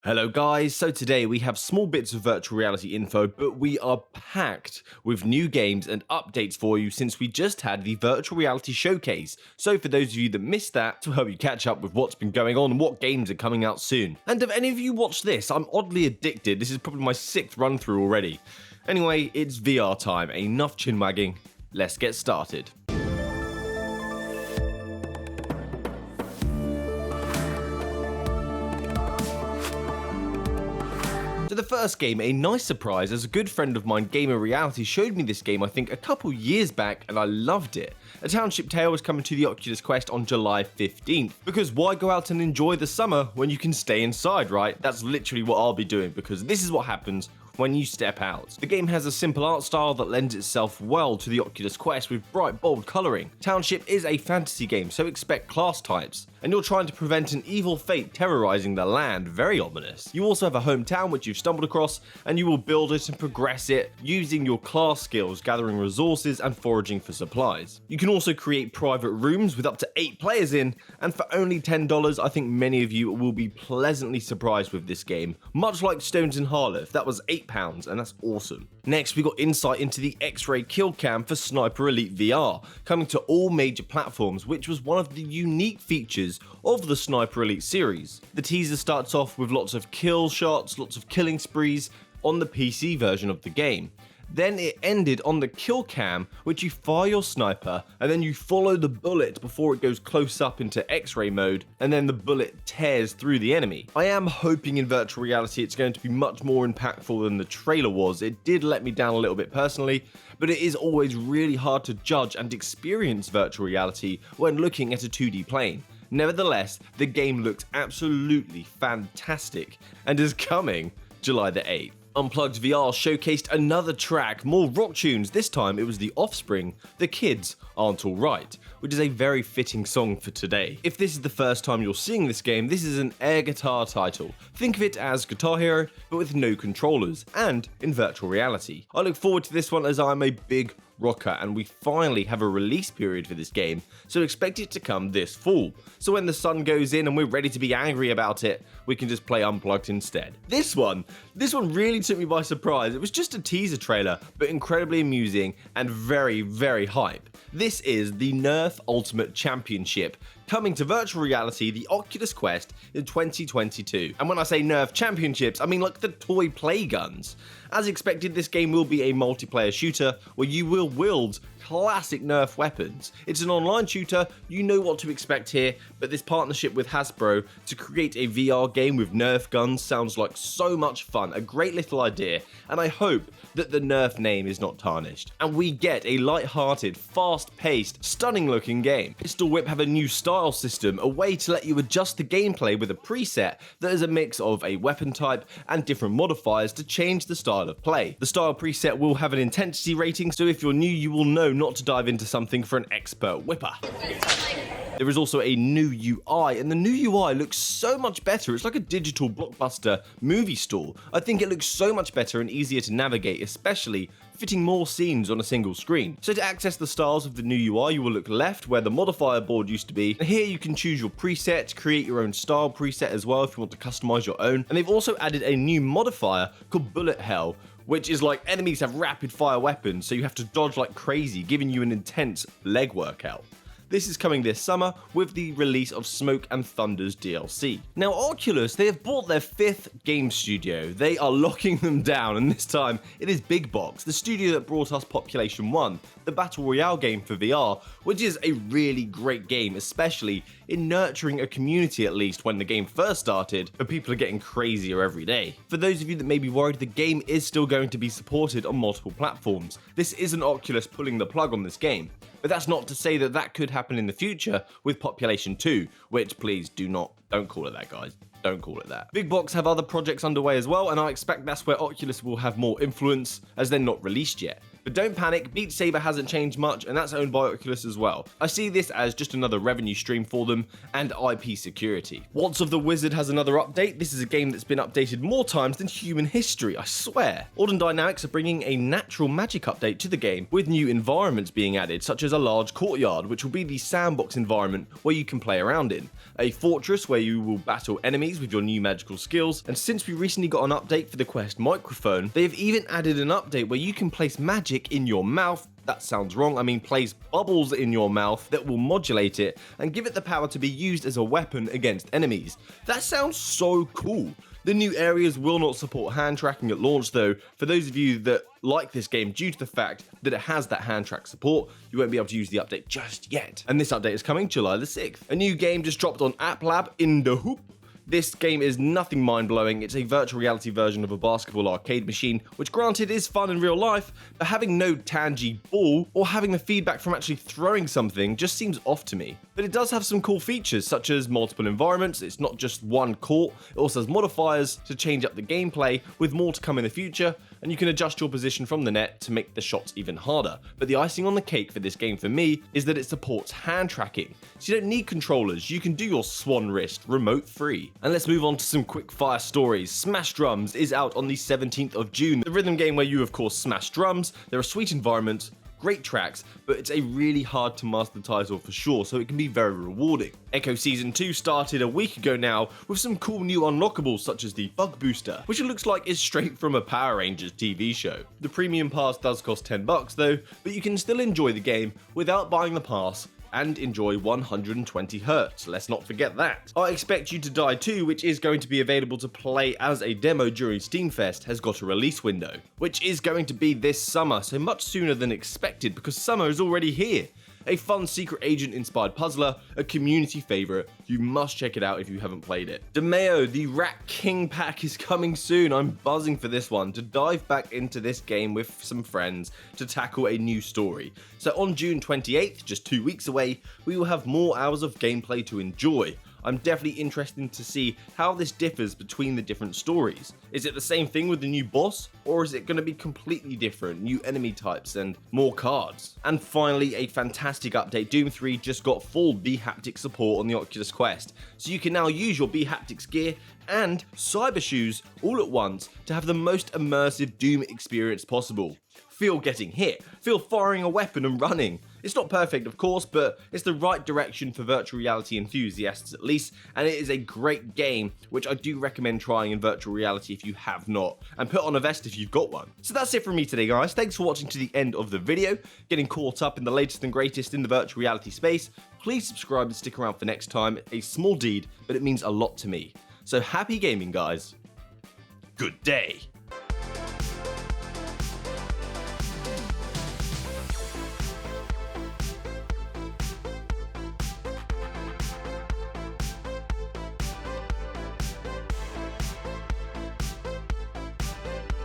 Hello guys, so today we have small bits of virtual reality info, but we are packed with new games and updates for you since we just had the virtual reality showcase. So for those of you that missed that, to help you catch up with what's been going on and what games are coming out soon. And have any of you watched this? I'm oddly addicted, this is probably my 6th run through already. Anyway, it's VR time, enough chin wagging, let's get started. So the first game, a nice surprise, as a good friend of mine, Gamer Reality, showed me this game I think a couple years back and I loved it. A Township Tale was coming to the Oculus Quest on July 15th, because why go out and enjoy the summer when you can stay inside, right? That's literally what I'll be doing, because this is what happens when you step out. The game has a simple art style that lends itself well to the Oculus Quest with bright, bold colouring. Township is a fantasy game, so expect class types, and you're trying to prevent an evil fate terrorising the land, very ominous. You also have a hometown which you've stumbled across, and you will build it and progress it using your class skills, gathering resources and foraging for supplies. You can also create private rooms with up to 8 players in, and for only $10 I think many of you will be pleasantly surprised with this game, much like Stones in Harleth, that was £8 and that's awesome. Next we got insight into the X-ray kill cam for Sniper Elite VR, coming to all major platforms, which was one of the unique features of the Sniper Elite series. The teaser starts off with lots of kill shots, lots of killing sprees on the PC version of the game. Then it ended on the kill cam, which you fire your sniper and then you follow the bullet before it goes close up into X-ray mode, and then the bullet tears through the enemy. I am hoping in virtual reality it's going to be much more impactful than the trailer was. It did let me down a little bit personally, but it is always really hard to judge and experience virtual reality when looking at a 2D plane. Nevertheless, the game looks absolutely fantastic and is coming July the 8th. Unplugged VR showcased another track, more rock tunes. This time it was The Offspring, The Kids Aren't Alright, which is a very fitting song for today. If this is the first time you're seeing this game, this is an air guitar title. Think of it as Guitar Hero, but with no controllers, and in virtual reality. I look forward to this one as I'm a big rocker, and we finally have a release period for this game, so expect it to come this fall. So when the sun goes in and we're ready to be angry about it, we can just play Unplugged instead. This one really took me by surprise. It was just a teaser trailer, but incredibly amusing and very, very hype. This is the Nerf Ultimate Championship, coming to virtual reality, the Oculus Quest, in 2022. And when I say Nerf Championships, I mean like the toy play guns. As expected, this game will be a multiplayer shooter where you will wield classic Nerf weapons. It's an online shooter, you know what to expect here, but this partnership with Hasbro to create a VR game with Nerf guns sounds like so much fun, a great little idea, and I hope that the Nerf name is not tarnished. And we get a light-hearted, fast-paced, stunning-looking game. Pistol Whip have a new style system, a way to let you adjust the gameplay with a preset that is a mix of a weapon type and different modifiers to change the style of play. The style preset will have an intensity rating, so if you're new you will know not to dive into something for an expert whipper. There is also a new UI, and the new UI looks so much better. It's like a digital blockbuster movie store. I think it looks so much better and easier to navigate, especially fitting more scenes on a single screen. So to access the styles of the new UI, you will look left where the modifier board used to be, and here you can choose your preset, create your own style preset as well if you want to customize your own. And they've also added a new modifier called Bullet Hell, which is like enemies have rapid fire weapons, so you have to dodge like crazy, giving you an intense leg workout. This is coming this summer with the release of Smoke and Thunder's DLC. Now Oculus, they have bought their 5th game studio. They are locking them down, and this time it is Big Box, the studio that brought us Population 1, the Battle Royale game for VR, which is a really great game, especially in nurturing a community at least when the game first started, but people are getting crazier every day. For those of you that may be worried, the game is still going to be supported on multiple platforms. This isn't Oculus pulling the plug on this game. But that's not to say that that could happen in the future with Population 2, which please don't call it that, guys. Don't call it that. Big Box have other projects underway as well, and I expect that's where Oculus will have more influence as they're not released yet. But don't panic, Beat Saber hasn't changed much, and that's owned by Oculus as well. I see this as just another revenue stream for them, and IP security. Waltz of the Wizard has another update. This is a game that's been updated more times than human history, I swear. Alden Dynamics are bringing a natural magic update to the game, with new environments being added, such as a large courtyard, which will be the sandbox environment where you can play around in, a fortress where you will battle enemies with your new magical skills, and since we recently got an update for the Quest microphone, they have even added an update where you can place magic in your mouth. That sounds wrong, I mean place bubbles in your mouth that will modulate it and give it the power to be used as a weapon against enemies. That sounds so cool. The new areas will not support hand tracking at launch though. For those of you that like this game, due to the fact that it has that hand track support, you won't be able to use the update just yet. And this update is coming July the 6th. A new game just dropped on App Lab, In the Hoop. This game is nothing mind-blowing. It's a virtual reality version of a basketball arcade machine, which granted is fun in real life, but having no tangy ball or having the feedback from actually throwing something just seems off to me. But it does have some cool features, such as multiple environments. It's not just one court, it also has modifiers to change up the gameplay, with more to come in the future, and you can adjust your position from the net to make the shots even harder. But the icing on the cake for this game for me is that it supports hand tracking, so you don't need controllers, you can do your swan wrist remote free. And let's move on to some quick fire stories. Smash Drums is out on the 17th of June, the rhythm game where you of course smash drums. There are sweet environments, great tracks, but it's a really hard to master title for sure, so it can be very rewarding. Echo Season 2 started a week ago now with some cool new unlockables such as the Bug Booster, which it looks like is straight from a Power Rangers TV show. The premium pass does cost $10 though, but you can still enjoy the game without buying the pass and enjoy 120 Hz, let's not forget that. I Expect You to Die 2, which is going to be available to play as a demo during Steamfest, has got a release window, which is going to be this summer, so much sooner than expected because summer is already here. A fun secret agent inspired puzzler, a community favourite, you must check it out if you haven't played it. Dimeo The Rat King pack is coming soon, I'm buzzing for this one, to dive back into this game with some friends to tackle a new story. So on June 28th, just 2 weeks away, we will have more hours of gameplay to enjoy. I'm definitely interested to see how this differs between the different stories. Is it the same thing with the new boss, or is it going to be completely different, new enemy types and more cards? And finally, a fantastic update, Doom 3 just got full B-haptic support on the Oculus Quest, so you can now use your B-haptics gear and cyber shoes all at once to have the most immersive Doom experience possible. Feel getting hit, feel firing a weapon and running. It's not perfect of course, but it's the right direction for virtual reality enthusiasts at least, and it is a great game which I do recommend trying in virtual reality if you have not, and put on a vest if you've got one. So that's it from me today guys, thanks for watching to the end of the video, getting caught up in the latest and greatest in the virtual reality space. Please subscribe and stick around for next time, a small deed, but it means a lot to me. So happy gaming guys, good day.